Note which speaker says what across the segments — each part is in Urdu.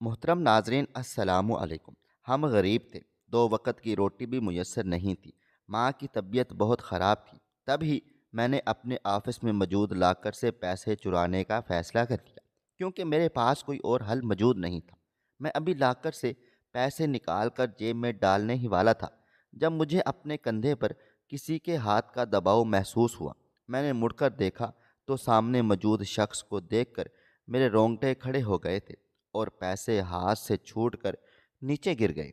Speaker 1: محترم ناظرین السلام علیکم۔ ہم غریب تھے، دو وقت کی روٹی بھی میسر نہیں تھی، ماں کی طبیعت بہت خراب تھی۔ تب ہی میں نے اپنے آفس میں موجود لاکر سے پیسے چرانے کا فیصلہ کر لیا، کیونکہ میرے پاس کوئی اور حل موجود نہیں تھا۔ میں ابھی لاکر سے پیسے نکال کر جیب میں ڈالنے ہی والا تھا جب مجھے اپنے کندھے پر کسی کے ہاتھ کا دباؤ محسوس ہوا۔ میں نے مڑ کر دیکھا تو سامنے موجود شخص کو دیکھ کر میرے رونگٹے کھڑے ہو گئے تھے اور پیسے ہاتھ سے چھوٹ کر نیچے گر گئے۔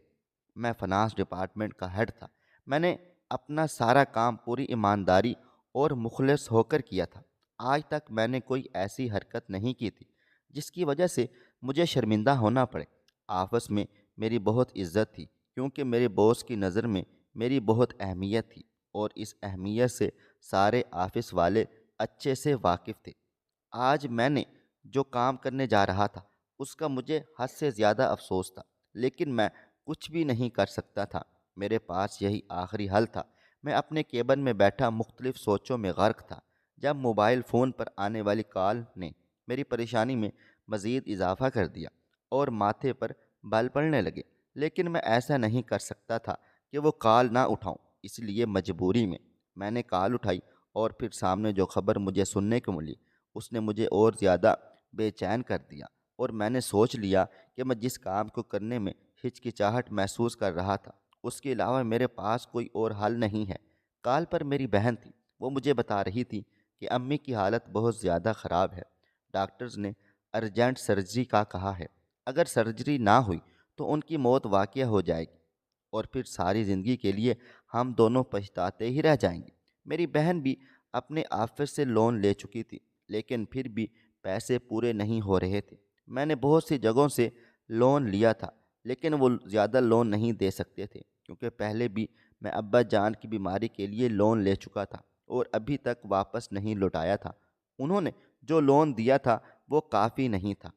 Speaker 1: میں فنانس ڈپارٹمنٹ کا ہیڈ تھا۔ میں نے اپنا سارا کام پوری ایمانداری اور مخلص ہو کر کیا تھا۔ آج تک میں نے کوئی ایسی حرکت نہیں کی تھی جس کی وجہ سے مجھے شرمندہ ہونا پڑے۔ آفس میں میری بہت عزت تھی، کیونکہ میرے باس کی نظر میں میری بہت اہمیت تھی، اور اس اہمیت سے سارے آفس والے اچھے سے واقف تھے۔ آج میں نے جو کام کرنے جا رہا تھا اس کا مجھے حد سے زیادہ افسوس تھا، لیکن میں کچھ بھی نہیں کر سکتا تھا۔ میرے پاس یہی آخری حل تھا۔ میں اپنے کیبن میں بیٹھا مختلف سوچوں میں غرق تھا، جب موبائل فون پر آنے والی کال نے میری پریشانی میں مزید اضافہ کر دیا اور ماتھے پر بال پڑنے لگے۔ لیکن میں ایسا نہیں کر سکتا تھا کہ وہ کال نہ اٹھاؤں، اس لیے مجبوری میں نے کال اٹھائی، اور پھر سامنے جو خبر مجھے سننے کو ملی اس نے مجھے اور زیادہ بے چین کر دیا، اور میں نے سوچ لیا کہ میں جس کام کو کرنے میں ہچکچاہٹ محسوس کر رہا تھا اس کے علاوہ میرے پاس کوئی اور حل نہیں ہے۔ کال پر میری بہن تھی۔ وہ مجھے بتا رہی تھی کہ امی کی حالت بہت زیادہ خراب ہے۔ ڈاکٹرز نے ارجنٹ سرجری کا کہا ہے۔ اگر سرجری نہ ہوئی تو ان کی موت واقع ہو جائے گی، اور پھر ساری زندگی کے لیے ہم دونوں پچھتاتے ہی رہ جائیں گے۔ میری بہن بھی اپنے آفس سے لون لے چکی تھی، لیکن پھر بھی پیسے پورے نہیں ہو رہے تھے۔ میں نے بہت سی جگہوں سے لون لیا تھا، لیکن وہ زیادہ لون نہیں دے سکتے تھے، کیونکہ پہلے بھی میں ابا جان کی بیماری کے لیے لون لے چکا تھا اور ابھی تک واپس نہیں لوٹایا تھا۔ انہوں نے جو لون دیا تھا وہ کافی نہیں تھا۔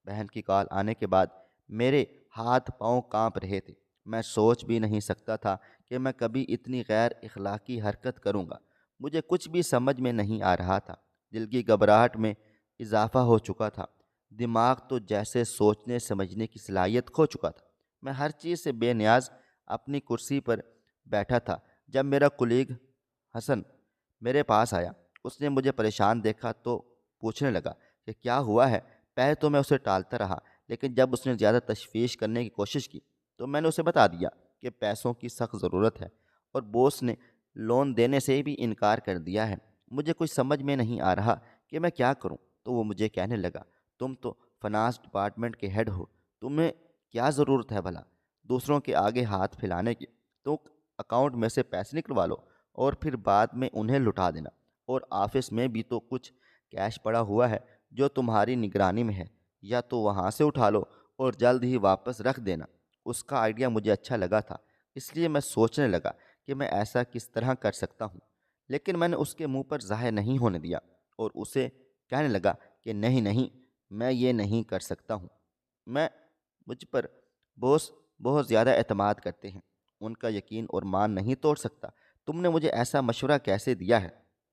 Speaker 1: بہن کی کال آنے کے بعد میرے ہاتھ پاؤں کانپ رہے تھے۔ میں سوچ بھی نہیں سکتا تھا کہ میں کبھی اتنی غیر اخلاقی حرکت کروں گا۔ مجھے کچھ بھی سمجھ میں نہیں آ رہا تھا۔ دل کی گھبراہٹ میں اضافہ ہو چکا تھا۔ دماغ تو جیسے سوچنے سمجھنے کی صلاحیت کھو چکا تھا۔ میں ہر چیز سے بے نیاز اپنی کرسی پر بیٹھا تھا جب میرا کولیگ حسن میرے پاس آیا۔ اس نے مجھے پریشان دیکھا تو پوچھنے لگا کہ کیا ہوا ہے۔ پہلے تو میں اسے ٹالتا رہا، لیکن جب اس نے زیادہ تشویش کرنے کی کوشش کی تو میں نے اسے بتا دیا کہ پیسوں کی سخت ضرورت ہے اور باس نے لون دینے سے بھی انکار کر دیا ہے۔ مجھے کچھ سمجھ میں نہیں آ رہا کہ میں کیا کروں۔ تو وہ مجھے کہنے لگا، تم تو فنانس ڈپارٹمنٹ کے ہیڈ ہو، تمہیں کیا ضرورت ہے بھلا دوسروں کے آگے ہاتھ پھیلانے کی؟ تو اکاؤنٹ میں سے پیسے نکلوا لو اور پھر بعد میں انہیں لٹا دینا، اور آفس میں بھی تو کچھ کیش پڑا ہوا ہے جو تمہاری نگرانی میں ہے، یا تو وہاں سے اٹھا لو اور جلد ہی واپس رکھ دینا۔ اس کا آئیڈیا مجھے اچھا لگا تھا، اس لیے میں سوچنے لگا کہ میں ایسا کس طرح کر سکتا ہوں، لیکن میں نے اس کے منہ پر ظاہر نہیں ہونے دیا اور اسے کہنے لگا کہ نہیں نہیں، میں یہ نہیں کر سکتا ہوں۔ میں مجھ پر بوس بہت زیادہ اعتماد کرتے ہیں، ان کا یقین اور مان نہیں توڑ سکتا۔ تم نے مجھے ایسا مشورہ کیسے دیا ہے؟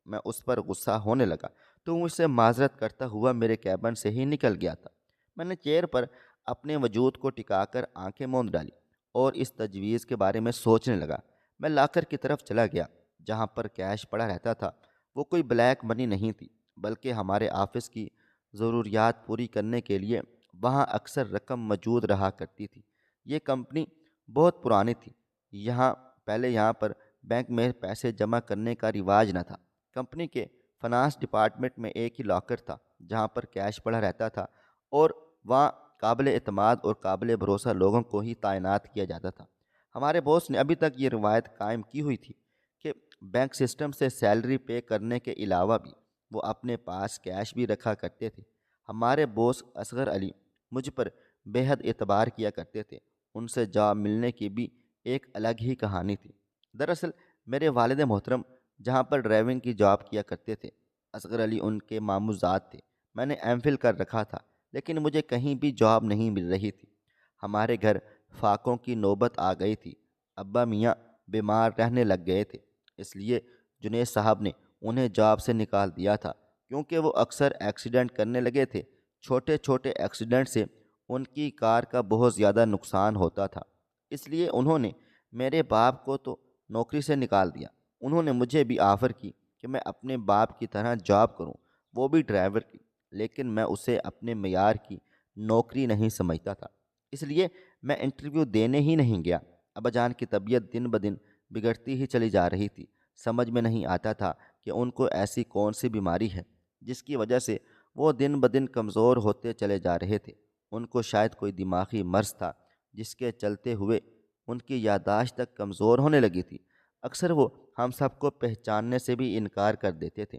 Speaker 1: میں اس پر غصہ ہونے لگا تو مجھ سے معذرت کرتا ہوا میرے کیبن سے ہی نکل گیا تھا۔ میں نے چیئر پر اپنے وجود کو ٹکا کر آنکھیں موند ڈالی اور اس تجویز کے بارے میں سوچنے لگا۔ میں لاکر کی طرف چلا گیا جہاں پر کیش پڑا رہتا تھا۔ وہ کوئی بلیک منی نہیں تھی، بلکہ ہمارے آفس کی ضروریات پوری کرنے کے لیے وہاں اکثر رقم موجود رہا کرتی تھی۔ یہ کمپنی بہت پرانی تھی۔ یہاں پر بینک میں پیسے جمع کرنے کا رواج نہ تھا۔ کمپنی کے فنانس ڈپارٹمنٹ میں ایک ہی لاکر تھا جہاں پر کیش پڑا رہتا تھا، اور وہاں قابل اعتماد اور قابل بھروسہ لوگوں کو ہی تعینات کیا جاتا تھا۔ ہمارے باس نے ابھی تک یہ روایت قائم کی ہوئی تھی کہ بینک سسٹم سے سیلری پے کرنے کے علاوہ بھی وہ اپنے پاس کیش بھی رکھا کرتے تھے۔ ہمارے باس اصغر علی مجھ پر بے حد اعتبار کیا کرتے تھے۔ ان سے جاب ملنے کی بھی ایک الگ ہی کہانی تھی۔ دراصل میرے والد محترم جہاں پر ڈرائیونگ کی جاب کیا کرتے تھے، اصغر علی ان کے ماموزاد تھے۔ میں نے ایم فل کر رکھا تھا، لیکن مجھے کہیں بھی جاب نہیں مل رہی تھی۔ ہمارے گھر فاقوں کی نوبت آ گئی تھی۔ ابا میاں بیمار رہنے لگ گئے تھے، اس لیے جنید صاحب نے انہیں جاب سے نکال دیا تھا، کیونکہ وہ اکثر ایکسیڈنٹ کرنے لگے تھے۔ چھوٹے چھوٹے ایکسیڈنٹ سے ان کی کار کا بہت زیادہ نقصان ہوتا تھا، اس لیے انہوں نے میرے باپ کو تو نوکری سے نکال دیا۔ انہوں نے مجھے بھی آفر کی کہ میں اپنے باپ کی طرح جاب کروں، وہ بھی ڈرائیور کی، لیکن میں اسے اپنے معیار کی نوکری نہیں سمجھتا تھا، اس لیے میں انٹرویو دینے ہی نہیں گیا۔ ابا جان کی طبیعت دن بدن بگڑتی ہی چلی جا رہی تھی۔ سمجھ میں نہیں آتا تھا کہ ان کو ایسی کون سی بیماری ہے جس کی وجہ سے وہ دن بدن کمزور ہوتے چلے جا رہے تھے۔ ان کو شاید کوئی دماغی مرض تھا جس کے چلتے ہوئے ان کی یادداشت تک کمزور ہونے لگی تھی۔ اکثر وہ ہم سب کو پہچاننے سے بھی انکار کر دیتے تھے۔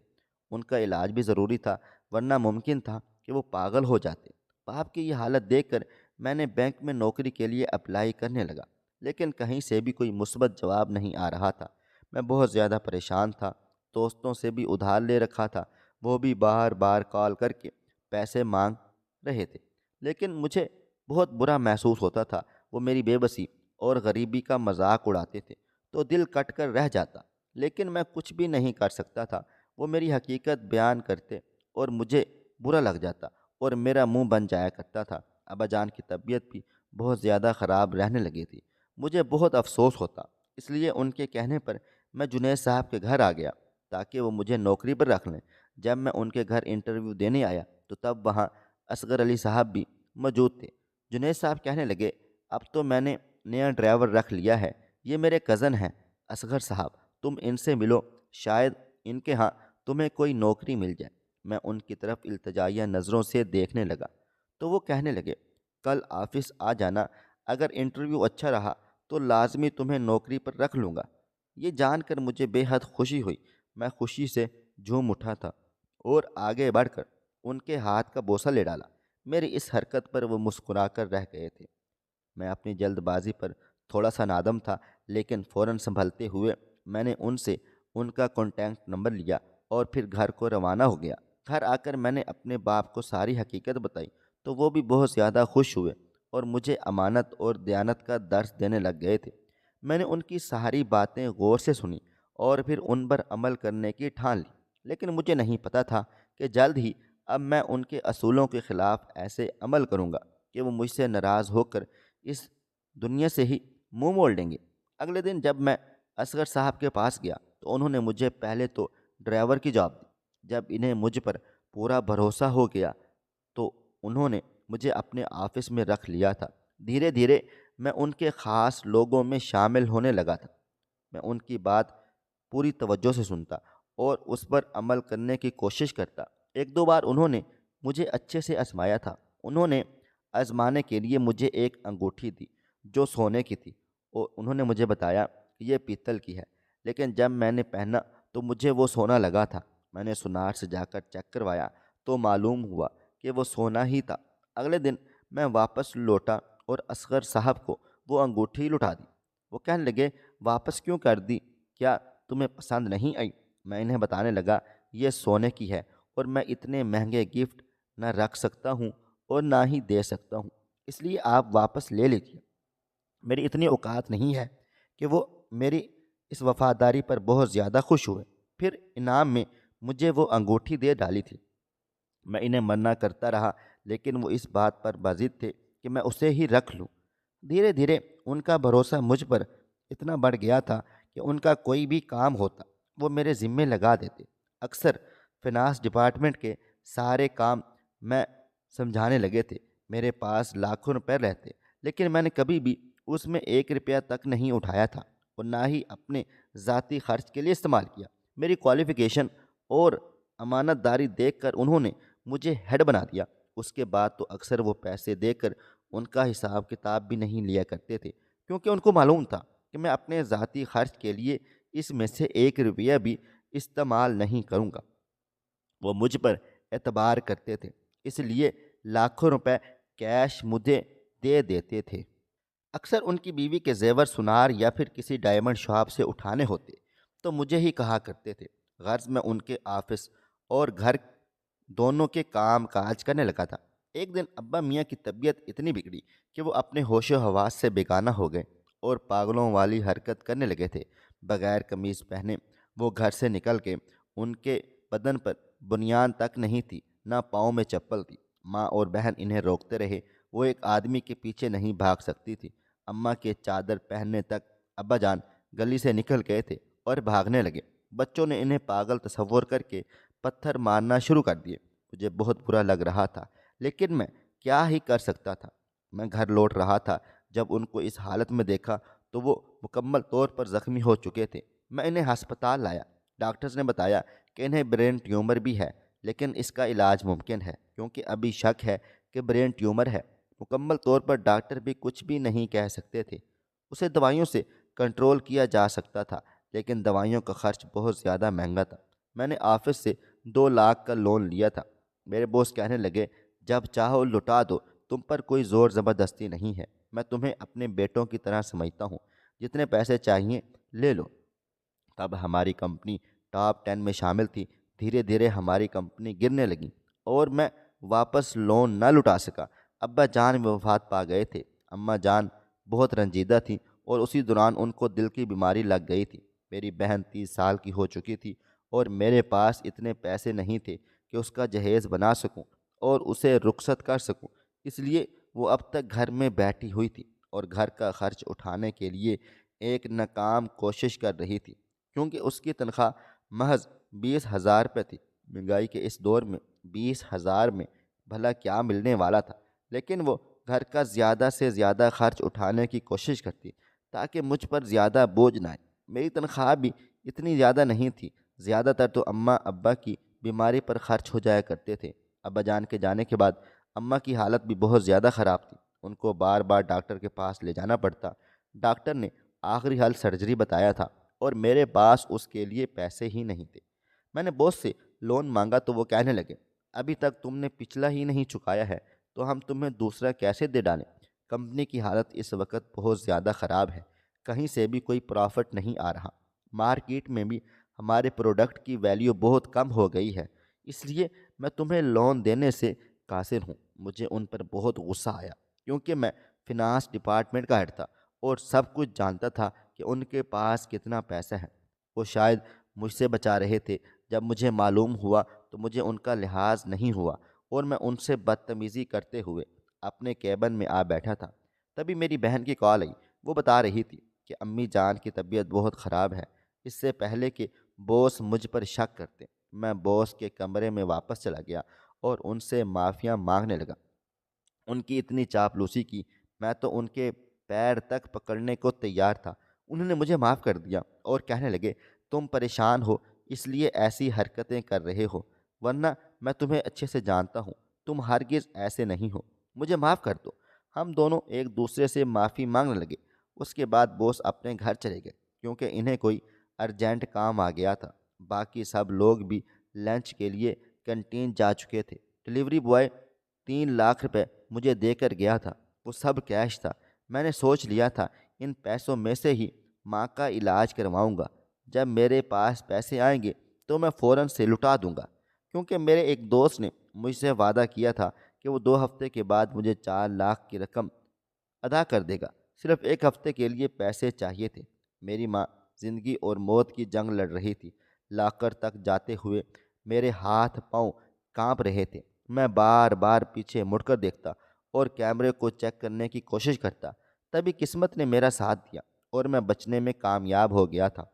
Speaker 1: ان کا علاج بھی ضروری تھا، ورنہ ممکن تھا کہ وہ پاگل ہو جاتے۔ باپ کی یہ حالت دیکھ کر میں نے بینک میں نوکری کے لیے اپلائی کرنے لگا، لیکن کہیں سے بھی کوئی مثبت جواب نہیں آ رہا تھا۔ میں بہت زیادہ پریشان تھا۔ دوستوں سے بھی ادھار لے رکھا تھا، وہ بھی بار بار کال کر کے پیسے مانگ رہے تھے، لیکن مجھے بہت برا محسوس ہوتا تھا۔ وہ میری بے بسی اور غریبی کا مذاق اڑاتے تھے تو دل کٹ کر رہ جاتا، لیکن میں کچھ بھی نہیں کر سکتا تھا۔ وہ میری حقیقت بیان کرتے اور مجھے برا لگ جاتا اور میرا منہ بن جایا کرتا تھا۔ ابا جان کی طبیعت بھی بہت زیادہ خراب رہنے لگی تھی۔ مجھے بہت افسوس ہوتا، اس لیے ان کے کہنے پر میں جنید صاحب کے گھر آ گیا تاکہ وہ مجھے نوکری پر رکھ لیں۔ جب میں ان کے گھر انٹرویو دینے آیا تو تب وہاں اصغر علی صاحب بھی موجود تھے۔ جنید صاحب کہنے لگے، اب تو میں نے نیا ڈرائیور رکھ لیا ہے، یہ میرے کزن ہیں اصغر صاحب، تم ان سے ملو، شاید ان کے ہاں تمہیں کوئی نوکری مل جائے۔ میں ان کی طرف التجائیہ نظروں سے دیکھنے لگا تو وہ کہنے لگے، کل آفس آ جانا، اگر انٹرویو اچھا رہا تو لازمی تمہیں نوکری پر رکھ لوں گا۔ یہ جان کر مجھے بے حد خوشی ہوئی۔ میں خوشی سے جھوم اٹھا تھا اور آگے بڑھ کر ان کے ہاتھ کا بوسہ لے ڈالا۔ میری اس حرکت پر وہ مسکرا کر رہ گئے تھے۔ میں اپنی جلد بازی پر تھوڑا سا نادم تھا، لیکن فوراً سنبھلتے ہوئے میں نے ان سے ان کا کانٹیکٹ نمبر لیا اور پھر گھر کو روانہ ہو گیا۔ گھر آ کر میں نے اپنے باپ کو ساری حقیقت بتائی تو وہ بھی بہت زیادہ خوش ہوئے اور مجھے امانت اور دیانت کا درس دینے لگ گئے تھے۔ میں نے ان کی ساری باتیں غور سے سنی اور پھر ان پر عمل کرنے کی ٹھان لی، لیکن مجھے نہیں پتہ تھا کہ جلد ہی اب میں ان کے اصولوں کے خلاف ایسے عمل کروں گا کہ وہ مجھ سے ناراض ہو کر اس دنیا سے ہی منہ موڑ لیں گے۔ اگلے دن جب میں اصغر صاحب کے پاس گیا تو انہوں نے مجھے پہلے تو ڈرائیور کی جاب دی۔ جب انہیں مجھ پر پورا بھروسہ ہو گیا تو انہوں نے مجھے اپنے آفس میں رکھ لیا تھا۔ دھیرے دھیرے میں ان کے خاص لوگوں میں شامل ہونے لگا تھا۔ میں ان کی بات پوری توجہ سے سنتا اور اس پر عمل کرنے کی کوشش کرتا۔ ایک دو بار انہوں نے مجھے اچھے سے آزمایا تھا۔ انہوں نے آزمانے کے لیے مجھے ایک انگوٹھی دی جو سونے کی تھی اور انہوں نے مجھے بتایا کہ یہ پیتل کی ہے، لیکن جب میں نے پہنا تو مجھے وہ سونا لگا تھا۔ میں نے سونار سے جا کر چیک کروایا تو معلوم ہوا کہ وہ سونا ہی تھا۔ اگلے دن میں واپس لوٹا اور اصغر صاحب کو وہ انگوٹھی لٹا دی۔ وہ کہنے لگے، واپس کیوں کر دی؟ کیا تمہیں پسند نہیں آئی؟ میں انہیں بتانے لگا، یہ سونے کی ہے اور میں اتنے مہنگے گفٹ نہ رکھ سکتا ہوں اور نہ ہی دے سکتا ہوں، اس لیے آپ واپس لے لیجیے۔ میری اتنی اوقات نہیں ہے کہ وہ میری اس وفاداری پر بہت زیادہ خوش ہوئے۔ پھر انعام میں مجھے وہ انگوٹھی دے ڈالی تھی۔ میں انہیں منع کرتا رہا، لیکن وہ اس بات پر باضد تھے کہ میں اسے ہی رکھ لوں۔ دھیرے دھیرے ان کا بھروسہ مجھ پر اتنا بڑھ گیا تھا کہ ان کا کوئی بھی کام ہوتا وہ میرے ذمے لگا دیتے۔ اکثر فنانس ڈپارٹمنٹ کے سارے کام میں سمجھانے لگے تھے۔ میرے پاس لاکھوں روپے رہتے، لیکن میں نے کبھی بھی اس میں 1 روپیہ تک نہیں اٹھایا تھا اور نہ ہی اپنے ذاتی خرچ کے لیے استعمال کیا۔ میری کوالیفیکیشن اور امانت داری دیکھ کر انہوں نے مجھے ہیڈ بنا دیا۔ اس کے بعد تو اکثر وہ پیسے دے کر ان کا حساب کتاب بھی نہیں لیا کرتے تھے، کیونکہ ان کو معلوم تھا کہ میں اپنے ذاتی خرچ کے لیے اس میں سے 1 روپیہ بھی استعمال نہیں کروں گا۔ وہ مجھ پر اعتبار کرتے تھے، اس لیے لاکھوں روپے کیش مجھے دے دیتے تھے۔ اکثر ان کی بیوی کے زیور سنار یا پھر کسی ڈائمنڈ شاپ سے اٹھانے ہوتے تو مجھے ہی کہا کرتے تھے۔ غرض میں ان کے آفس اور گھر دونوں کے کام کاج کرنے لگا تھا۔ ایک دن ابا میاں کی طبیعت اتنی بگڑی کہ وہ اپنے ہوش و حواس سے بیگانہ ہو گئے اور پاگلوں والی حرکت کرنے لگے تھے۔ بغیر قمیض پہنے وہ گھر سے نکل کے ان کے بدن پر بنیان تک نہیں تھی، نہ پاؤں میں چپل تھی۔ ماں اور بہن انہیں روکتے رہے وہ ایک آدمی کے پیچھے نہیں بھاگ سکتی تھی۔ اماں کے چادر پہننے تک ابا جان گلی سے نکل گئے تھے اور بھاگنے لگے۔ بچوں نے انہیں پاگل تصور کر کے پتھر مارنا شروع کر دیے۔ مجھے بہت برا لگ رہا تھا، لیکن میں کیا ہی کر سکتا تھا۔ میں گھر لوٹ رہا تھا جب ان کو اس حالت میں دیکھا تو وہ مکمل طور پر زخمی ہو چکے تھے۔ میں انہیں ہسپتال لایا۔ ڈاکٹرز نے بتایا کہ انہیں برین ٹیومر بھی ہے، لیکن اس کا علاج ممکن ہے کیونکہ ابھی شک ہے کہ برین ٹیومر ہے۔ مکمل طور پر ڈاکٹر بھی کچھ بھی نہیں کہہ سکتے تھے۔ اسے دوائیوں سے کنٹرول کیا جا سکتا تھا، لیکن دوائیوں کا خرچ بہت زیادہ مہنگا تھا۔ میں نے آفس سے 2 لاکھ کا لون لیا تھا۔ میرے باس کہنے لگے، جب چاہو لٹا دو، تم پر کوئی زور زبردستی نہیں ہے۔ میں تمہیں اپنے بیٹوں کی طرح سمجھتا ہوں، جتنے پیسے چاہیے لے لو۔ تب ہماری کمپنی ٹاپ 10 میں شامل تھی۔ دھیرے دھیرے ہماری کمپنی گرنے لگی اور میں واپس لون نہ لٹا سکا۔ ابا جان وفات پا گئے تھے۔ اماں جان بہت رنجیدہ تھیں اور اسی دوران ان کو دل کی بیماری لگ گئی تھی۔ میری بہن 30 سال کی ہو چکی تھی اور میرے پاس اتنے پیسے نہیں تھے کہ اس کا جہیز بنا سکوں اور اسے رخصت کر سکوں۔ اس لیے وہ اب تک گھر میں بیٹھی ہوئی تھی اور گھر کا خرچ اٹھانے کے لیے ایک ناکام کوشش کر رہی تھی، کیونکہ اس کی تنخواہ محض 20,000 روپے تھی۔ مہنگائی کے اس دور میں 20,000 میں بھلا کیا ملنے والا تھا، لیکن وہ گھر کا زیادہ سے زیادہ خرچ اٹھانے کی کوشش کرتی تاکہ مجھ پر زیادہ بوجھ نہ آئے۔ میری تنخواہ بھی اتنی زیادہ نہیں تھی۔ زیادہ تر تو اماں ابا کی بیماری پر خرچ ہو جایا کرتے تھے۔ ابا جان کے جانے کے بعد اماں کی حالت بھی بہت زیادہ خراب تھی۔ ان کو بار بار ڈاکٹر کے پاس لے جانا پڑتا۔ ڈاکٹر نے آخری حل سرجری بتایا تھا اور میرے پاس اس کے لیے پیسے ہی نہیں تھے۔ میں نے باس سے لون مانگا تو وہ کہنے لگے، ابھی تک تم نے پچھلا ہی نہیں چکایا ہے تو ہم تمہیں دوسرا کیسے دے ڈالیں؟ کمپنی کی حالت اس وقت بہت زیادہ خراب ہے، کہیں سے بھی کوئی پرافٹ نہیں آ رہا۔ مارکیٹ میں بھی ہمارے پروڈکٹ کی ویلیو بہت کم ہو گئی ہے، اس لیے میں تمہیں لون دینے سے قاصر ہوں۔ مجھے ان پر بہت غصہ آیا کیونکہ میں فنانس ڈپارٹمنٹ کا ہیڈ تھا اور سب کچھ جانتا تھا کہ ان کے پاس کتنا پیسہ ہے۔ وہ شاید مجھ سے بچا رہے تھے۔ جب مجھے معلوم ہوا تو مجھے ان کا لحاظ نہیں ہوا اور میں ان سے بدتمیزی کرتے ہوئے اپنے کیبن میں آ بیٹھا تھا۔ تبھی میری بہن کی کال آئی۔ وہ بتا رہی تھی کہ امی جان کی طبیعت بہت خراب ہے۔ اس سے پہلے کہ باس مجھ پر شک کرتے، میں باس کے کمرے میں واپس چلا گیا اور ان سے معافیاں مانگنے لگا۔ ان کی اتنی چاپلوسی کی، میں تو ان کے پیر تک پکڑنے کو تیار تھا۔ انہوں نے مجھے معاف کر دیا اور کہنے لگے، تم پریشان ہو اس لیے ایسی حرکتیں کر رہے ہو، ورنہ میں تمہیں اچھے سے جانتا ہوں، تم ہرگز ایسے نہیں ہو، مجھے معاف کر دو۔ ہم دونوں ایک دوسرے سے معافی مانگنے لگے۔ اس کے بعد باس اپنے گھر چلے گئے کیونکہ انہیں کوئی ارجنٹ کام آ گیا تھا۔ باقی سب لوگ بھی لنچ کے لیے کینٹین جا چکے تھے۔ ڈلیوری بوائے 3 لاکھ روپے مجھے دے کر گیا تھا، وہ سب کیش تھا۔ میں نے سوچ لیا تھا ان پیسوں میں سے ہی ماں کا علاج کرواؤں گا۔ جب میرے پاس پیسے آئیں گے تو میں فوراً سے لٹا دوں گا، کیونکہ میرے ایک دوست نے مجھ سے وعدہ کیا تھا کہ وہ 2 ہفتے کے بعد مجھے 4 لاکھ کی رقم ادا کر دے گا۔ صرف ایک ہفتے کے لیے پیسے چاہیے تھے۔ میری ماں زندگی اور موت کی جنگ لڑ رہی تھی۔ لاکر تک جاتے ہوئے میرے ہاتھ پاؤں کانپ رہے تھے۔ میں بار بار پیچھے مڑ کر دیکھتا اور کیمرے کو چیک کرنے کی کوشش کرتا۔ تبھی قسمت نے میرا ساتھ دیا اور میں بچنے میں کامیاب ہو گیا تھا،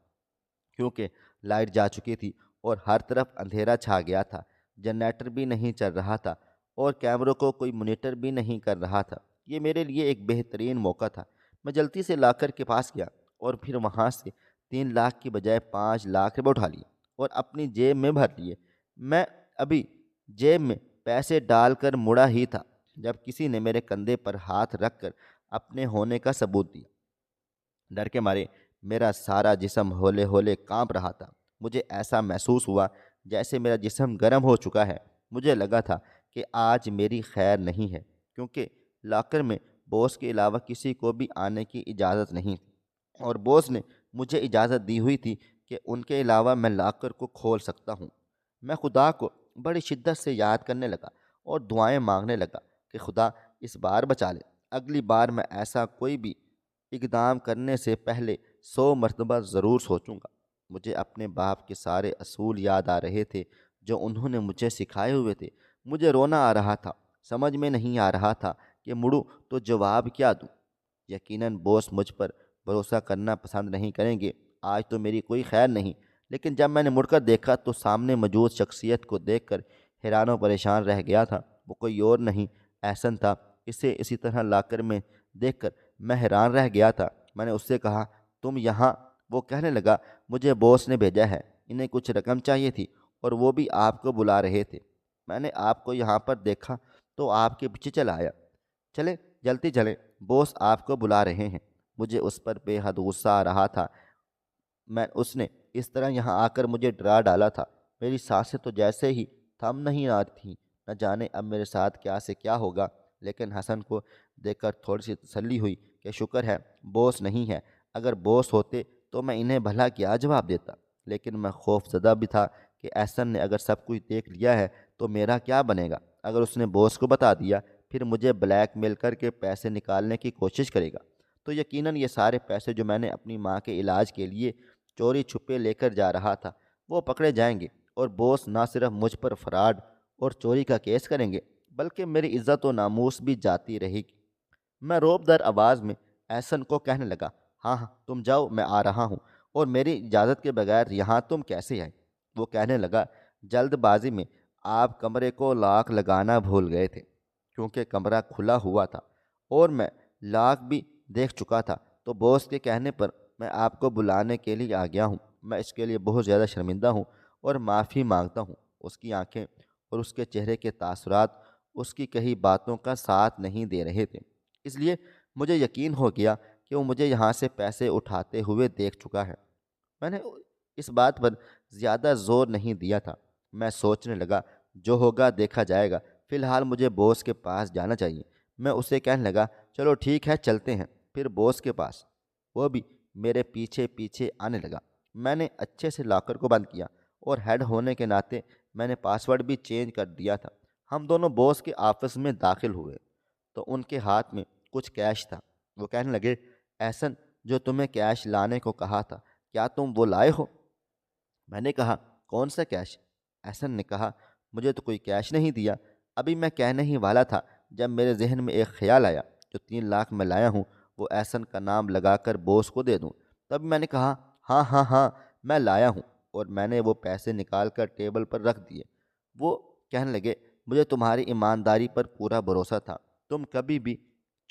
Speaker 1: کیونکہ لائٹ جا چکی تھی اور ہر طرف اندھیرا چھا گیا تھا۔ جنریٹر بھی نہیں چل رہا تھا اور کیمروں کو کوئی مانیٹر بھی نہیں کر رہا تھا۔ یہ میرے لیے ایک بہترین موقع تھا۔ میں جلدی سے لاکر کے پاس گیا اور پھر وہاں سے 3 لاکھ کی بجائے 5 لاکھ روپے اٹھا لیے اور اپنی جیب میں بھر لیے۔ میں ابھی جیب میں پیسے ڈال کر مڑا ہی تھا جب کسی نے میرے کندھے پر ہاتھ رکھ کر اپنے ہونے کا ثبوت دیا۔ ڈر کے مارے میرا سارا جسم ہولے ہولے کانپ رہا تھا۔ مجھے ایسا محسوس ہوا جیسے میرا جسم گرم ہو چکا ہے۔ مجھے لگا تھا کہ آج میری خیر نہیں ہے، کیونکہ لاکر میں باس کے علاوہ کسی کو بھی آنے کی اجازت نہیں تھی اور باس نے مجھے اجازت دی ہوئی تھی کہ ان کے علاوہ میں لاکر کو کھول سکتا ہوں۔ میں خدا کو بڑی شدت سے یاد کرنے لگا اور دعائیں مانگنے لگا کہ خدا اس بار بچا لے۔ اگلی بار میں ایسا کوئی بھی اقدام کرنے سے پہلے 100 مرتبہ ضرور سوچوں گا۔ مجھے اپنے باپ کے سارے اصول یاد آ رہے تھے جو انہوں نے مجھے سکھائے ہوئے تھے۔ مجھے رونا آ رہا تھا۔ سمجھ میں نہیں آ رہا تھا کہ مڑوں تو جواب کیا دوں۔ یقیناً بوس مجھ پر بھروسہ کرنا پسند نہیں کریں گے، آج تو میری کوئی خیر نہیں۔ لیکن جب میں نے مڑ کر دیکھا تو سامنے موجود شخصیت کو دیکھ کر حیران و پریشان رہ گیا تھا۔ وہ کوئی اور نہیں، احسن تھا۔ اسے اسی طرح لاکر میں دیکھ کر میں حیران رہ گیا تھا۔ میں نے اس سے کہا، تم یہاں؟ وہ کہنے لگا، مجھے باس نے بھیجا ہے، انہیں کچھ رقم چاہیے تھی اور وہ بھی آپ کو بلا رہے تھے۔ میں نے آپ کو یہاں پر دیکھا تو آپ کے پیچھے چلا آیا۔ چلے جلدی چلیں، باس آپ کو بلا رہے ہیں۔ مجھے اس پر بے حد غصہ آ رہا تھا۔ اس نے اس طرح یہاں آ کر مجھے ڈرا ڈالا تھا۔ میری سانسیں تو جیسے ہی تھم نہیں آ رہی تھیں، نہ جانے اب میرے ساتھ کیا سے کیا ہوگا۔ لیکن حسن کو دیکھ کر تھوڑی سی تسلی ہوئی کہ شکر ہے باس نہیں ہے، اگر باس ہوتے تو میں انہیں بھلا کیا جواب دیتا۔ لیکن میں خوف زدہ بھی تھا کہ احسن نے اگر سب کچھ دیکھ لیا ہے تو میرا کیا بنے گا۔ اگر اس نے باس کو بتا دیا پھر مجھے بلیک میل کر کے پیسے نکالنے کی کوشش کرے گا تو یقیناً یہ سارے پیسے جو میں نے اپنی ماں کے علاج کے لیے چوری چھپے لے کر جا رہا تھا وہ پکڑے جائیں گے، اور باس نہ صرف مجھ پر فراڈ اور چوری کا کیس کریں گے بلکہ میری عزت و ناموس بھی جاتی رہے گی۔ میں روب در آواز میں احسن کو کہنے لگا، ہاں ہاں تم جاؤ، میں آ رہا ہوں، اور میری اجازت کے بغیر یہاں تم کیسے آئے؟ وہ کہنے لگا، جلد بازی میں آپ کمرے کو لاک لگانا بھول گئے تھے، کیونکہ کمرہ کھلا ہوا تھا اور میں لاک بھی دیکھ چکا تھا، تو باس کے کہنے پر میں آپ کو بلانے کے لیے آ گیا ہوں۔ میں اس کے لیے بہت زیادہ شرمندہ ہوں اور معافی مانگتا ہوں۔ اس کی آنکھیں اور اس کے چہرے کے تاثرات اس کی کہی باتوں کا ساتھ نہیں دے رہے تھے، اس لیے مجھے یقین ہو گیا کہ وہ مجھے یہاں سے پیسے اٹھاتے ہوئے دیکھ چکا ہے۔ میں نے اس بات پر زیادہ زور نہیں دیا تھا۔ میں سوچنے لگا، جو ہوگا دیکھا جائے گا، فی الحال مجھے باس کے پاس جانا چاہیے۔ میں اسے کہنے لگا، چلو ٹھیک ہے چلتے ہیں، پھر باس کے پاس۔ وہ بھی میرے پیچھے پیچھے آنے لگا۔ میں نے اچھے سے لاکر کو بند کیا اور ہیڈ ہونے کے ناطے میں نے پاس ورڈ بھی چینج کر دیا تھا۔ ہم دونوں باس کے آفس میں داخل ہوئے تو ان کے ہاتھ میں کچھ کیش تھا۔ وہ کہنے لگے، احسن جو تمہیں کیش لانے کو کہا تھا کیا تم وہ لائے ہو؟ میں نے کہا، کون سا کیش؟ احسن نے کہا، مجھے تو کوئی کیش نہیں دیا۔ ابھی میں کہنے ہی والا تھا جب میرے ذہن میں ایک خیال آیا، جو 3 لاکھ میں لایا ہوں وہ احسن کا نام لگا کر باس کو دے دوں۔ تب میں نے کہا، ہاں ہاں ہاں میں لایا ہوں، اور میں نے وہ پیسے نکال کر ٹیبل پر رکھ دیے۔ وہ کہنے لگے، مجھے تمہاری ایمانداری پر پورا بھروسہ تھا، تم کبھی بھی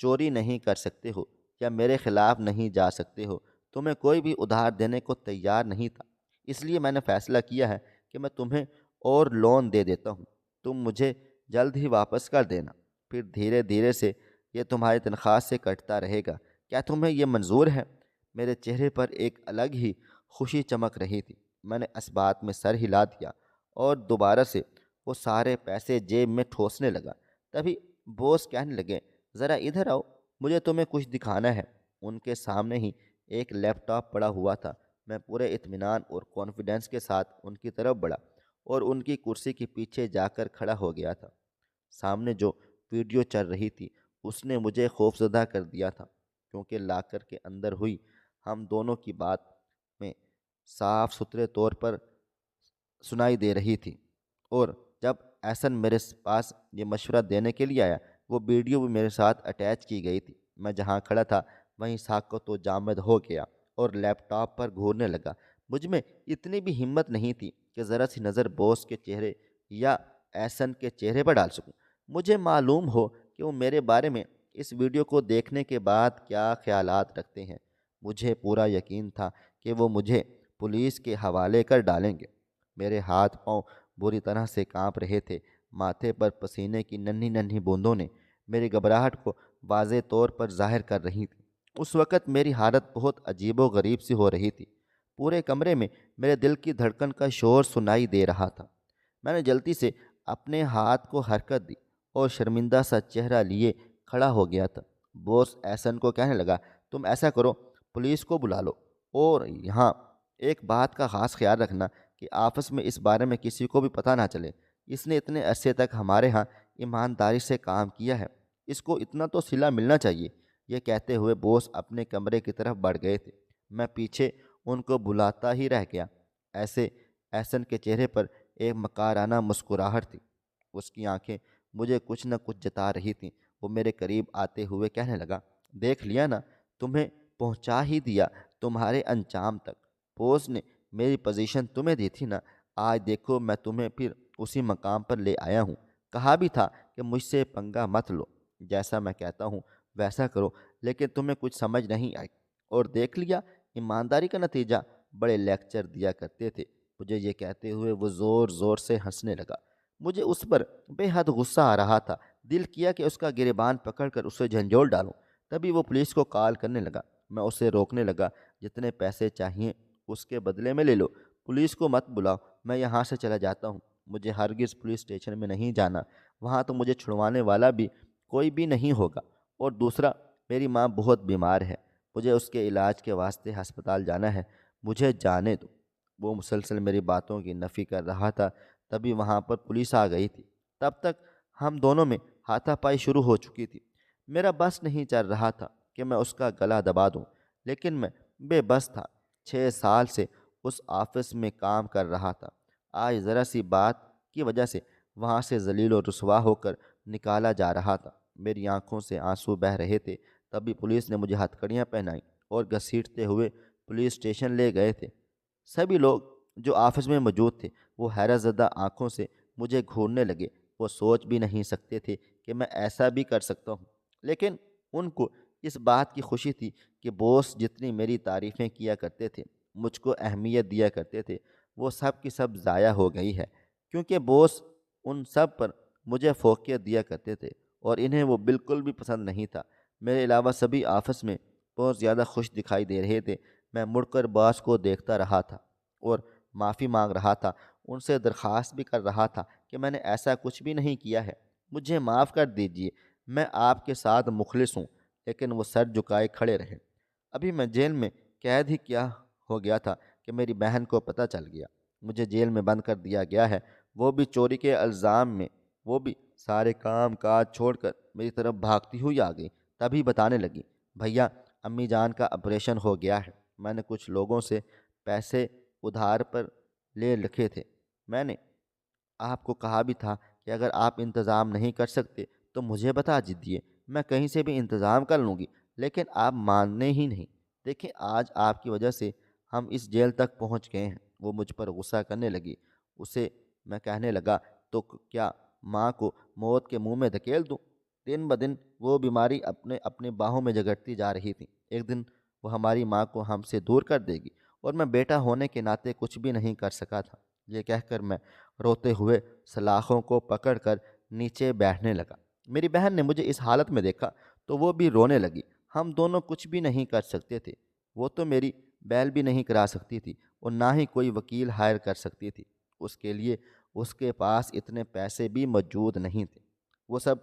Speaker 1: چوری نہیں کر سکتے ہو یا میرے خلاف نہیں جا سکتے ہو۔ تمہیں کوئی بھی ادھار دینے کو تیار نہیں تھا، اس لیے میں نے فیصلہ کیا ہے کہ میں تمہیں اور لون دے دیتا ہوں، تم مجھے جلد ہی واپس کر دینا، پھر دھیرے دھیرے سے یہ تمہاری تنخواہ سے کٹتا رہے گا۔ کیا تمہیں یہ منظور ہے؟ میرے چہرے پر ایک الگ ہی خوشی چمک رہی تھی۔ میں نے اس بات میں سر ہلا دیا اور دوبارہ سے وہ سارے پیسے جیب میں ٹھوسنے لگا۔ تبھی باس کہنے لگے، ذرا ادھر آؤ، مجھے تمہیں کچھ دکھانا ہے۔ ان کے سامنے ہی ایک لیپ ٹاپ پڑا ہوا تھا۔ میں پورے اطمینان اور کانفیڈنس کے ساتھ ان کی طرف بڑھا اور ان کی کرسی کے پیچھے جا کر کھڑا ہو گیا تھا۔ سامنے جو ویڈیو چل رہی تھی اس نے مجھے خوفزدہ کر دیا تھا، کیونکہ لاکر کے اندر ہوئی ہم دونوں کی بات میں صاف ستھرے طور پر سنائی دے رہی تھی، اور جب احسن میرے پاس یہ مشورہ دینے کے لیے آیا وہ ویڈیو بھی میرے ساتھ اٹیچ کی گئی تھی۔ میں جہاں کھڑا تھا وہیں ساکت و جامد ہو گیا اور لیپ ٹاپ پر گھورنے لگا۔ مجھ میں اتنی بھی ہمت نہیں تھی کہ ذرا سی نظر باس کے چہرے یا احسن کے چہرے پر ڈال سکوں۔ مجھے معلوم ہو کہ وہ میرے بارے میں اس ویڈیو کو دیکھنے کے بعد کیا خیالات رکھتے ہیں۔ مجھے پورا یقین تھا کہ وہ مجھے پولیس کے حوالے کر ڈالیں گے۔ میرے ہاتھ پاؤں بری طرح سے کانپ رہے تھے، ماتھے پر پسینے کی ننھی ننھی بوندوں نے میری گھبراہٹ کو واضح طور پر ظاہر کر رہی تھی۔ اس وقت میری حالت بہت عجیب و غریب سی ہو رہی تھی۔ پورے کمرے میں میرے دل کی دھڑکن کا شور سنائی دے رہا تھا۔ میں نے جلدی سے اپنے ہاتھ کو حرکت دی اور شرمندہ سا چہرہ لیے کھڑا ہو گیا تھا۔ باس احسن کو کہنے لگا، تم ایسا کرو، پولیس کو بلا لو، اور یہاں ایک بات کا خاص خیال رکھنا کہ آپس میں اس بارے میں کسی کو بھی پتہ نہ چلے۔ اس نے اتنے عرصے تک ہمارے ہاں ایمانداری سے کام کیا ہے، اس کو اتنا تو صلہ ملنا چاہیے۔ یہ کہتے ہوئے باس اپنے کمرے کی طرف بڑھ گئے تھے۔ میں پیچھے ان کو بلاتا ہی رہ گیا۔ ایسے احسن کے چہرے پر ایک مکارانہ مسکراہٹ تھی، اس کی آنکھیں مجھے کچھ نہ کچھ جتا رہی تھیں۔ وہ میرے قریب آتے ہوئے کہنے لگا، دیکھ لیا نا، تمہیں پہنچا ہی دیا تمہارے انجام تک۔ بوس نے میری پوزیشن تمہیں دی تھی نا، آج دیکھو میں تمہیں پھر اسی مقام پر لے آیا ہوں۔ کہا بھی تھا کہ مجھ سے پنگا مت لو، جیسا میں کہتا ہوں ویسا کرو، لیکن تمہیں کچھ سمجھ نہیں آئی۔ اور دیکھ لیا ایمانداری کا نتیجہ۔ بڑے لیکچر دیا کرتے تھے۔ مجھے یہ کہتے ہوئے وہ زور زور سے ہنسنے لگا۔ مجھے اس پر بے حد غصہ آ رہا تھا۔ دل کیا کہ اس کا گریبان پکڑ کر اسے جھنجھوڑ ڈالوں۔ تبھی وہ پولیس کو کال کرنے لگا۔ میں اسے روکنے لگا۔ جتنے پیسے چاہیے اس کے بدلے میں لے لو، پولیس کو مت بلاؤ، میں یہاں سے چلا جاتا ہوں۔ مجھے ہرگز پولیس اسٹیشن میں نہیں جانا، وہاں تو مجھے چھڑوانے والا بھی کوئی بھی نہیں ہوگا۔ اور دوسرا، میری ماں بہت بیمار ہے، مجھے اس کے علاج کے واسطے ہسپتال جانا ہے، مجھے جانے دو۔ وہ مسلسل میری باتوں کی نفی کر رہا تھا۔ تبھی وہاں پر پولیس آ گئی تھی۔ تب تک ہم دونوں میں ہاتھا پائی شروع ہو چکی تھی۔ میرا بس نہیں چل رہا تھا کہ میں اس کا گلا دبا دوں، لیکن میں بے بس تھا۔ 6 سال سے اس آفس میں کام کر رہا تھا۔ آج ذرا سی بات کی وجہ سے وہاں سے ذلیل و رسوا ہو کر نکالا جا رہا تھا۔ میری آنکھوں سے آنسو بہہ رہے تھے۔ تبھی پولیس نے مجھے ہتھکڑیاں پہنائیں اور گھسیٹتے ہوئے پولیس اسٹیشن لے گئے تھے۔ سبھی لوگ جو آفس میں موجود تھے وہ حیرت زدہ آنکھوں سے مجھے گھورنے لگے۔ وہ سوچ بھی نہیں سکتے تھے کہ میں ایسا بھی کر سکتا ہوں، لیکن ان کو اس بات کی خوشی تھی کہ بوس جتنی میری تعریفیں کیا کرتے تھے، مجھ کو اہمیت دیا کرتے تھے، وہ سب کی سب ضائع ہو گئی ہے، کیونکہ بوس ان سب پر مجھے فوقیت دیا کرتے تھے اور انہیں وہ بالکل بھی پسند نہیں تھا۔ میرے علاوہ سبھی آفس میں بہت زیادہ خوش دکھائی دے رہے تھے۔ میں مڑ کر باس کو دیکھتا رہا تھا اور معافی مانگ رہا تھا، ان سے درخواست بھی کر رہا تھا کہ میں نے ایسا کچھ بھی نہیں کیا ہے، مجھے معاف کر دیجیے، میں آپ کے ساتھ مخلص ہوں۔ لیکن وہ سر جھکائے کھڑے رہے۔ ابھی میں جیل میں قید ہی کیا ہو گیا تھا کہ میری بہن کو پتہ چل گیا مجھے جیل میں بند کر دیا گیا ہے، وہ بھی چوری کے الزام میں۔ وہ بھی سارے کام کاج چھوڑ کر میری طرف بھاگتی ہوئی آ گئی۔ تبھی بتانے لگی، بھیا امی جان کا آپریشن ہو گیا ہے، میں نے کچھ لوگوں سے پیسے ادھار پر لے رکھے تھے، میں نے آپ کو کہا بھی تھا کہ اگر آپ انتظام نہیں کر سکتے تو مجھے بتا دیجیے، میں کہیں سے بھی انتظام کر لوں گی، لیکن آپ ماننے ہی نہیں۔ دیکھیں آج آپ کی وجہ سے ہم اس جیل تک پہنچ گئے ہیں۔ وہ مجھ پر غصہ کرنے لگی۔ اسے میں کہنے لگا، تو کیا ماں کو موت کے منہ میں دھکیل دوں؟ دن بدن وہ بیماری اپنے باہوں میں جگڑتی جا رہی تھی۔ ایک دن وہ ہماری ماں کو ہم سے دور کر دے گی، اور میں بیٹا ہونے کے ناطے کچھ بھی نہیں کر سکا تھا۔ یہ کہہ کر میں روتے ہوئے سلاخوں کو پکڑ کر نیچے بیٹھنے لگا۔ میری بہن نے مجھے اس حالت میں دیکھا تو وہ بھی رونے لگی۔ ہم دونوں کچھ بھی نہیں کر سکتے تھے۔ وہ تو میری بیل بھی نہیں کرا سکتی تھی اور نہ ہی کوئی وکیل ہائر کر سکتی تھی۔ اس کے لیے اس کے پاس اتنے پیسے بھی موجود نہیں تھے۔ وہ سب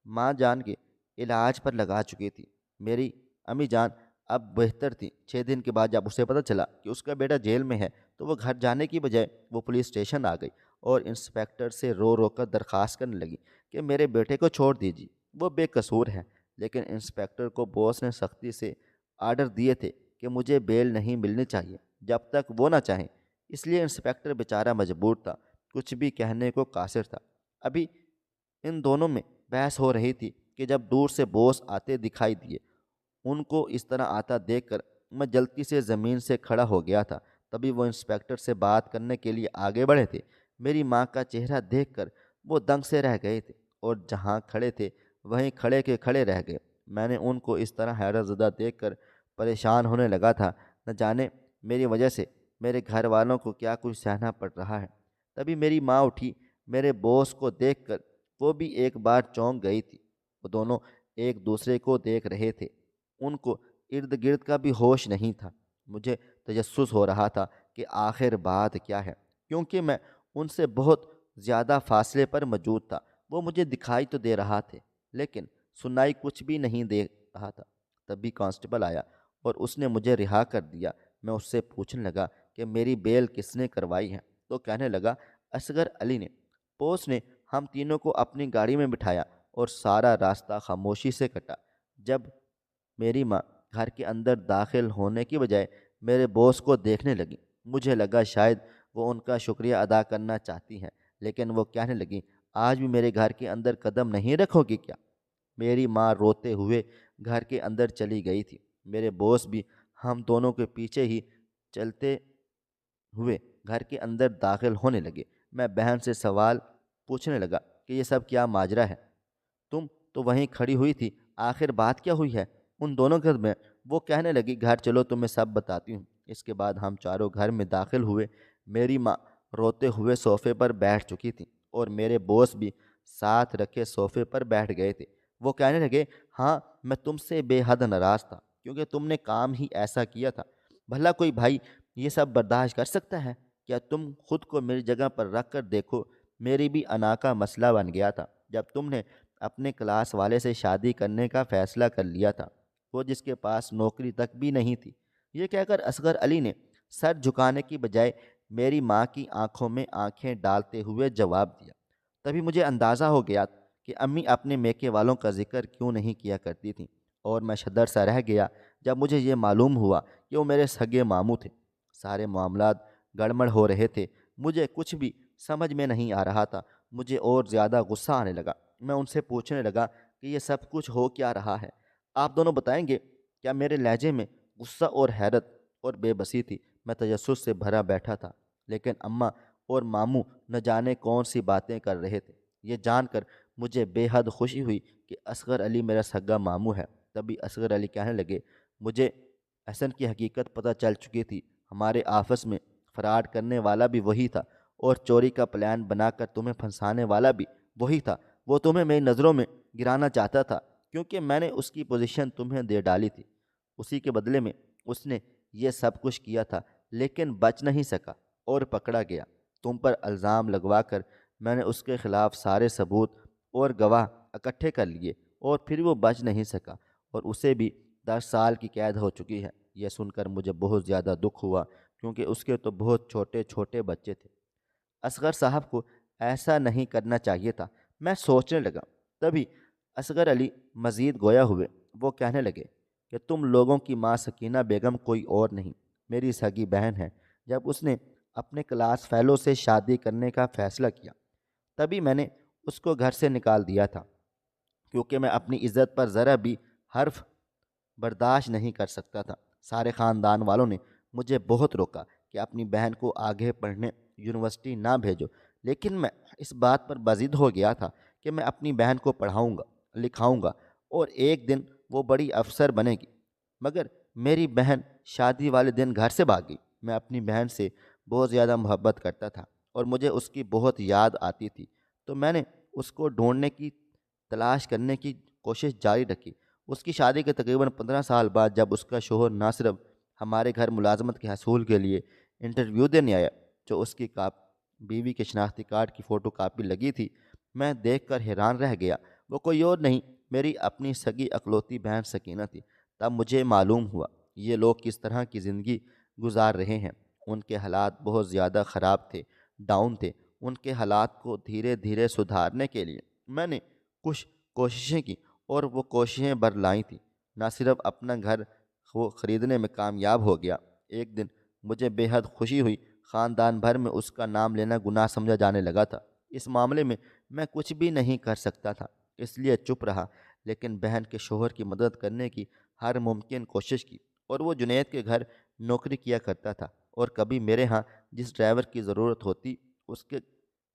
Speaker 1: ماں جان کے علاج پر لگا چکی تھی۔ میری امی جان اب بہتر تھی۔ 6 دن کے بعد جب اسے پتہ چلا کہ اس کا بیٹا جیل میں ہے تو وہ گھر جانے کی بجائے وہ پولیس اسٹیشن آ گئی اور انسپیکٹر سے رو رو کر درخواست کرنے لگی کہ میرے بیٹے کو چھوڑ دیجیے، وہ بے قصور ہے۔ لیکن انسپیکٹر کو باس نے سختی سے آرڈر دیے تھے کہ مجھے بیل نہیں ملنی چاہیے جب تک وہ نہ چاہیں۔ اس لیے انسپیکٹر بیچارہ مجبور تھا، کچھ بھی کہنے کو قاصر تھا۔ ابھی ان دونوں میں بحث ہو رہی تھی کہ جب دور سے بوس آتے دکھائی دیے۔ ان کو اس طرح آتا دیکھ کر میں جلدی سے زمین سے کھڑا ہو گیا تھا۔ تبھی وہ انسپیکٹر سے بات کرنے کے لیے آگے بڑھے تھے۔ میری ماں کا چہرہ دیکھ کر وہ دنگ سے رہ گئے تھے اور جہاں کھڑے تھے وہیں کھڑے کے کھڑے رہ گئے۔ میں نے ان کو اس طرح حیرت زدہ دیکھ کر پریشان ہونے لگا تھا، نہ جانے میری وجہ سے میرے گھر والوں کو کیا کچھ سہنا پڑ رہا ہے۔ تبھی میری ماں اٹھی۔ میرے بوس کو دیکھ کر وہ بھی ایک بار چونک گئی تھی۔ وہ دونوں ایک دوسرے کو دیکھ رہے تھے۔ ان کو ارد گرد کا بھی ہوش نہیں تھا۔ مجھے تجسس ہو رہا تھا کہ آخر بات کیا ہے، کیونکہ میں ان سے بہت زیادہ فاصلے پر موجود تھا۔ وہ مجھے دکھائی تو دے رہا تھے لیکن سنائی کچھ بھی نہیں دے رہا تھا۔ تبھی کانسٹیبل آیا اور اس نے مجھے رہا کر دیا۔ میں اس سے پوچھنے لگا کہ میری بیل کس نے کروائی ہے، تو کہنے لگا اصغر علی نے۔ پوس نے ہم تینوں کو اپنی گاڑی میں بٹھایا اور سارا راستہ خاموشی سے کٹا۔ جب میری ماں گھر کے اندر داخل ہونے کی بجائے میرے بوس کو دیکھنے لگی، مجھے لگا شاید وہ ان کا شکریہ ادا کرنا چاہتی ہیں، لیکن وہ کہنے لگی، آج بھی میرے گھر کے اندر قدم نہیں رکھو گی کیا؟ میری ماں روتے ہوئے گھر کے اندر چلی گئی تھی۔ میرے باس بھی ہم دونوں کے پیچھے ہی چلتے ہوئے گھر کے اندر داخل ہونے لگے۔ میں بہن سے سوال پوچھنے لگا کہ یہ سب کیا ماجرا ہے؟ تم تو وہیں کھڑی ہوئی تھی، آخر بات کیا ہوئی ہے ان دونوں کے میں؟ وہ کہنے لگی گھر چلو تمہیں سب بتاتی ہوں۔ اس کے بعد ہم چاروں گھر میں داخل ہوئے۔ میری ماں روتے ہوئے صوفے پر بیٹھ چکی تھی اور میرے باس بھی ساتھ رکھے صوفے پر بیٹھ گئے تھے۔ وہ کہنے لگے ہاں میں تم سے بے حد ناراض تھا کیونکہ تم نے کام ہی ایسا کیا تھا۔ بھلا کوئی بھائی یہ سب برداشت کر سکتا ہے؟ کیا تم خود کو میری جگہ پر رکھ کر دیکھو، میری بھی انا کا مسئلہ بن گیا تھا جب تم نے اپنے کلاس والے سے شادی کرنے کا فیصلہ کر لیا تھا، وہ جس کے پاس نوکری تک بھی نہیں تھی۔ یہ کہہ کر اصغر علی نے سر جھکانے کی بجائے میری ماں کی آنکھوں میں آنکھیں ڈالتے ہوئے جواب دیا۔ تبھی مجھے اندازہ ہو گیا کہ امی اپنے میکے والوں کا ذکر کیوں نہیں کیا کرتی تھیں، اور میں شدر سا رہ گیا جب مجھے یہ معلوم ہوا کہ وہ میرے سگے ماموں تھے۔ سارے معاملات گڑبڑ ہو رہے تھے، مجھے کچھ بھی سمجھ میں نہیں آ رہا تھا۔ مجھے اور زیادہ غصہ آنے لگا۔ میں ان سے پوچھنے لگا کہ یہ سب کچھ ہو کیا رہا ہے؟ آپ دونوں بتائیں گے؟ کیا میرے لہجے میں غصہ اور حیرت اور بے بسی تھی؟ میں تجسس سے بھرا بیٹھا تھا، لیکن اماں اور ماموں نہ جانے کون سی باتیں کر رہے تھے۔ یہ جان کر مجھے بے حد خوشی ہوئی کہ اصغر علی میرا سگا ماموں ہے۔ تبھی اصغر علی کہنے لگے مجھے احسن کی حقیقت پتہ چل چکی تھی، ہمارے آفس میں فراڈ کرنے والا بھی وہی تھا اور چوری کا پلان بنا کر تمہیں پھنسانے والا بھی وہی تھا۔ وہ تمہیں میری نظروں میں گرانا چاہتا تھا کیونکہ میں نے اس کی پوزیشن تمہیں دے ڈالی تھی۔ اسی کے بدلے میں اس نے یہ سب کچھ کیا تھا، لیکن بچ نہیں سکا اور پکڑا گیا۔ تم پر الزام لگوا کر میں نے اس کے خلاف سارے ثبوت اور گواہ اکٹھے کر لیے، اور پھر وہ بچ نہیں سکا اور اسے بھی 10 سال کی قید ہو چکی ہے۔ یہ سن کر مجھے بہت زیادہ دکھ ہوا کیونکہ اس کے تو بہت چھوٹے چھوٹے بچے تھے۔ اصغر صاحب کو ایسا نہیں کرنا چاہیے تھا، میں سوچنے لگا۔ تبھی اصغر علی مزید گویا ہوئے۔ وہ کہنے لگے کہ تم لوگوں کی ماں سکینہ بیگم کوئی اور نہیں، میری سگی بہن ہے۔ جب اس نے اپنے کلاس فیلو سے شادی کرنے کا فیصلہ کیا، تبھی میں نے اس کو گھر سے نکال دیا تھا، کیونکہ میں اپنی عزت پر ذرا بھی حرف برداشت نہیں کر سکتا تھا۔ سارے خاندان والوں نے مجھے بہت روکا کہ اپنی بہن کو آگے پڑھنے یونیورسٹی نہ بھیجو، لیکن میں اس بات پر بضد ہو گیا تھا کہ میں اپنی بہن کو پڑھاؤں گا، لکھاؤں گا اور ایک دن وہ بڑی افسر بنے گی۔ مگر میری بہن شادی والے دن گھر سے بھاگ گئی۔ میں اپنی بہن سے بہت زیادہ محبت کرتا تھا اور مجھے اس کی بہت یاد آتی تھی، تو میں نے اس کو ڈھونڈنے کی تلاش کرنے کی کوشش جاری رکھی۔ اس کی شادی کے تقریباً 15 سال بعد جب اس کا شوہر نہ صرف ہمارے گھر ملازمت کے حصول کے لیے انٹرویو دینے آیا، جو اس کی بیوی کے شناختی کارڈ کی فوٹو کاپی لگی تھی، میں دیکھ کر حیران رہ گیا۔ وہ کوئی اور نہیں، میری اپنی سگی اکلوتی بہن سکینہ تھی۔ تب مجھے معلوم ہوا یہ لوگ کس طرح کی زندگی گزار رہے ہیں۔ ان کے حالات بہت زیادہ خراب تھے، ڈاؤن تھے۔ ان کے حالات کو دھیرے دھیرے سدھارنے کے لیے میں نے کچھ کوششیں کی اور وہ کوششیں برلائیں تھیں۔ نہ صرف اپنا گھر وہ خریدنے میں کامیاب ہو گیا، ایک دن مجھے بے حد خوشی ہوئی۔ خاندان بھر میں اس کا نام لینا گناہ سمجھا جانے لگا تھا۔ اس معاملے میں میں کچھ بھی نہیں کر سکتا تھا، اس لیے چپ رہا، لیکن بہن کے شوہر کی مدد کرنے کی ہر ممکن کوشش کی، اور وہ جنید کے گھر نوکری کیا کرتا تھا اور کبھی میرے ہاں جس ڈرائیور کی ضرورت ہوتی اس کے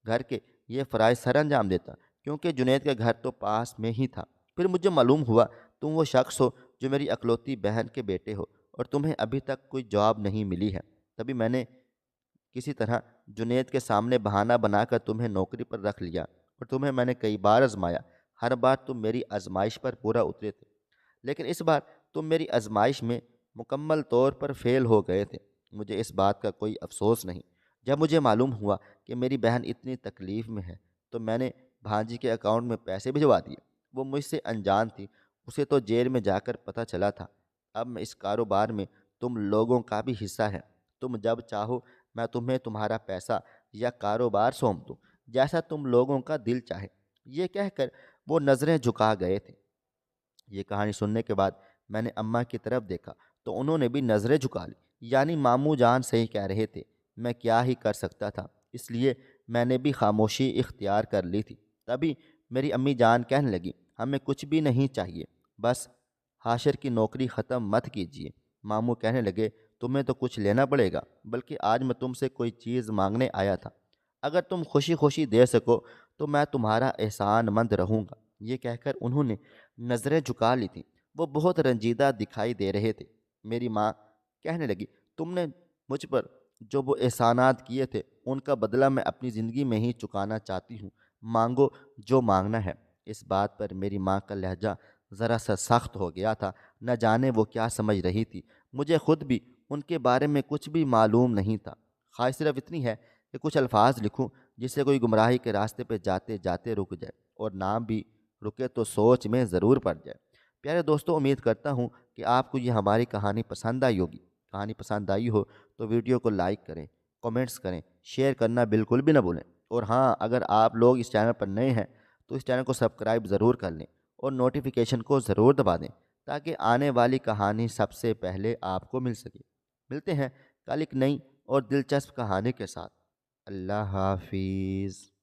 Speaker 1: گھر کے یہ فرائض سر انجام دیتا، کیونکہ جنید کا گھر تو پاس میں ہی تھا۔ پھر مجھے معلوم ہوا تم وہ شخص ہو جو میری اکلوتی بہن کے بیٹے ہو، اور تمہیں ابھی تک کوئی جواب نہیں ملی ہے۔ تبھی میں نے کسی طرح جنید کے سامنے بہانہ بنا کر تمہیں نوکری پر رکھ لیا، اور تمہیں میں نے کئی بار آزمایا۔ ہر بار تم میری آزمائش پر پورا اترے تھے، لیکن اس بار تم میری آزمائش میں مکمل طور پر فیل ہو گئے تھے۔ مجھے اس بات کا کوئی افسوس نہیں۔ جب مجھے معلوم ہوا کہ میری بہن اتنی تکلیف میں ہے تو میں نے بھانجی کے اکاؤنٹ میں پیسے بھجوا دیے۔ وہ مجھ سے انجان تھی، اسے تو جیل میں جا کر پتہ چلا تھا۔ اب میں اس کاروبار میں تم لوگوں کا بھی حصہ ہے۔ تم جب چاہو میں تمہیں تمہارا پیسہ یا کاروبار سونپ دوں، جیسا تم لوگوں کا دل چاہے۔ یہ کہہ کر وہ نظریں جھکا گئے تھے۔ یہ کہانی سننے کے بعد میں نے اماں کی طرف دیکھا تو انہوں نے بھی نظریں جھکا لی، یعنی ماموں جان صحیح کہہ رہے تھے۔ میں کیا ہی کر سکتا تھا، اس لیے میں نے بھی خاموشی اختیار کر لی تھی۔ تبھی میری امی جان کہنے لگی ہمیں کچھ بھی نہیں چاہیے، بس حاشر کی نوکری ختم مت کیجیے۔ ماموں کہنے لگے، تمہیں تو کچھ لینا پڑے گا، بلکہ آج میں تم سے کوئی چیز مانگنے آیا تھا، اگر تم خوشی خوشی دے سکو تو میں تمہارا احسان مند رہوں گا۔ یہ کہہ کر انہوں نے نظریں جھکا لی تھیں، وہ بہت رنجیدہ دکھائی دے رہے تھے۔ میری ماں کہنے لگی، تم نے مجھ پر جو وہ احسانات کیے تھے ان کا بدلہ میں اپنی زندگی میں ہی چکانا چاہتی ہوں، مانگو جو مانگنا ہے۔ اس بات پر میری ماں کا لہجہ ذرا سا سخت ہو گیا تھا، نہ جانے وہ کیا سمجھ رہی تھی۔ مجھے خود بھی ان کے بارے میں کچھ بھی معلوم نہیں تھا، خواہش صرف اتنی ہے کہ کچھ الفاظ لکھوں جس سے کوئی گمراہی کے راستے پہ جاتے جاتے رک جائے، اور نام بھی رکے تو سوچ میں ضرور پڑ جائے۔ پیارے دوستوں، امید کرتا ہوں کہ آپ کو یہ ہماری کہانی پسند آئی ہوگی۔ کہانی پسند آئی ہو تو ویڈیو کو لائک کریں، کومنٹس کریں، شیئر کرنا بالکل بھی نہ بھولیں۔ اور ہاں، اگر آپ لوگ اس چینل پر نئے ہیں تو اس چینل کو سبسکرائب ضرور کر لیں اور نوٹیفیکیشن کو ضرور دبا دیں، تاکہ آنے والی کہانی سب سے پہلے آپ کو مل سکے۔ ملتے ہیں کل ایک نئی اور دلچسپ کہانی کے ساتھ۔ اللہ حافظ۔